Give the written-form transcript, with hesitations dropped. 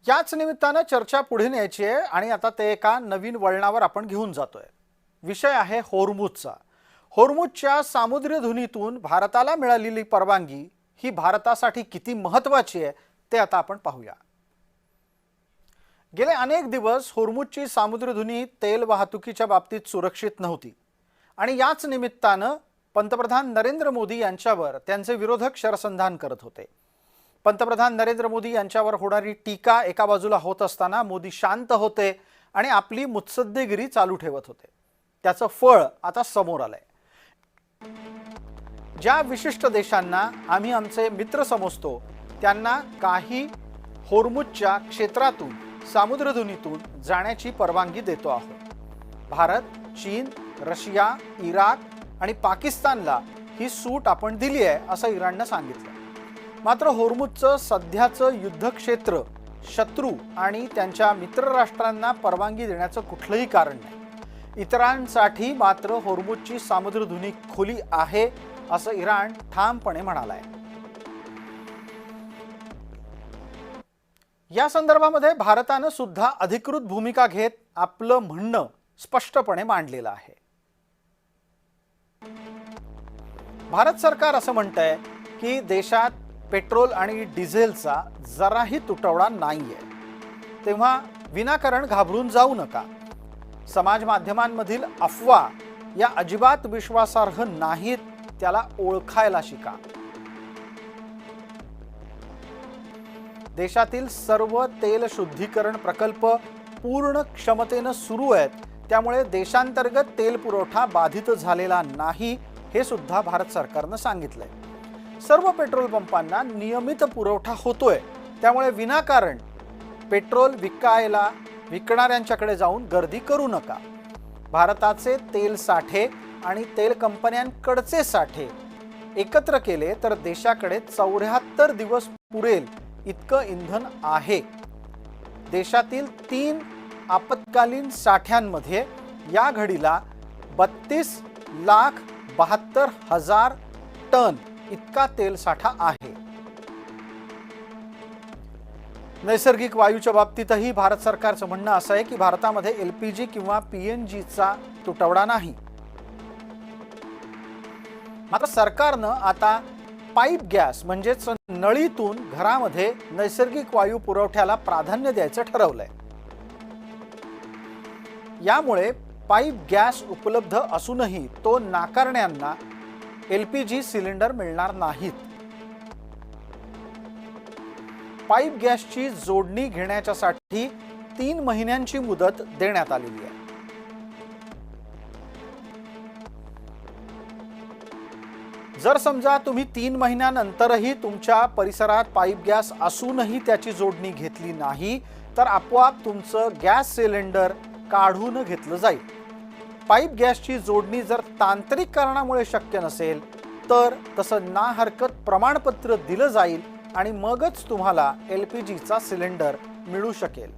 याच निमित्तानं चर्चा पुढे न्यायची आहे आणि आता ते एका नवीन वळणावर आपण घेऊन जातोय। विषय आहे होर्मुझचा। होर्मुझच्या सामुद्री धुनीतून भारताला मिळालेली परवानगी ही भारतासाठी किती महत्त्वाची आहे ते आता आपण पाहूया। गेले अनेक दिवस होर्मुझची सामुद्री धुनी तेल वाहतुकीच्या बाबतीत सुरक्षित नव्हती आणि याच निमित्तानं पंतप्रधान नरेंद्र मोदी यांच्यावर त्यांचे विरोधक शरसंधान करत होते। पंतप्रधान नरेंद्र मोदी यांच्यावर होणारी टीका एका बाजूला होत असताना मोदी शांत होते आणि आपली मुत्सद्देगिरी चालू ठेवत होते। त्याचं फळ आता समोर आलंय। ज्या विशिष्ट देशांना आम्ही आमचे मित्र समजतो त्यांना काही होर्मुझच्या क्षेत्रातून सामुद्रधुनीतून जाण्याची परवानगी देतो आहोत। भारत, चीन, रशिया, इराक आणि पाकिस्तानला ही सूट आपण दिली आहे असं इराणने सांगितलं। मात्र होर्मुझचं सध्याचं युद्धक्षेत्र शत्रू आणि त्यांच्या मित्र राष्ट्रांना परवानगी देण्याचं कुठलंही कारण नाही। इतरांसाठी मात्र होर्मुझची सामुद्रधुनी खुली आहे असं इराण ठामपणे म्हणालाय। या संदर्भामध्ये भारतानं सुद्धा अधिकृत भूमिका घेत आपलं म्हणणं स्पष्टपणे मांडलेलं आहे। भारत सरकार असं म्हणतंय की देशात पेट्रोल आणि डिझेलचा जराही तुटवडा नाहीये, तेव्हा विनाकारण घाबरून जाऊ नका। समाज माध्यमांमधील अफवा या अजिबात विश्वासार्ह नाहीत, त्याला ओळखायला शिका। देशातील सर्व तेल शुद्धीकरण प्रकल्प पूर्ण क्षमतेने सुरू आहेत, त्यामुळे देशांतर्गत तेल पुरवठा बाधित झालेला नाही हे सुद्धा भारत सरकारने सांगितलंय। सर्व पेट्रोल पंपांना नियमित पुरवठा होतोय, त्यामुळे विनाकारण पेट्रोल विकणाऱ्यांच्याकडे जाऊन गर्दी करू नका। भारताचे तेल साठे आणि तेल कंपन्यांकडचे साठे एकत्र केले तर देशाकडे 74 दिवस पुरेल इतकं इंधन आहे। देशातील 3 आपत्कालीन साठ्यांमध्ये या घडीला 32,72,000 टन इतका तेल साठा आहे। नैसर्गिक वायूच्या बाबतीतही भारत सरकारचं म्हणणं असं आहे की भारतामध्ये एलपीजी किंवा पीएनजीचा तुटवडा नाही। मात्र सरकारनं आता पाईप गॅस म्हणजेच नळीतून घरामध्ये नैसर्गिक वायू पुरवठ्याला प्राधान्य द्यायचं ठरवलंय। यामुळे पाईप गॅस उपलब्ध असूनही तो नाकारण्यांना एलपीजी सिलेंडर मिळणार नाहीत। पाईप गॅसची जोडणी घेण्यासाठी 3 महिन्यांची मुदत देण्यात आलेली आहे। जर समजा तुम्ही 3 महिन्यानंतरही तुमच्या परिसरात पाईप गॅस असूनही त्याची जोडणी घेतली नाही तर आपोआप तुमचं गॅस सिलेंडर काढून घेतलं जाईल। पाईप गॅसची जोडणी जर तांत्रिक कारणामुळे शक्य नसेल तर तसं ना हरकत प्रमाणपत्र दिलं जाईल आणि मगच तुम्हाला एलपीजीचा सिलेंडर मिळू शकेल।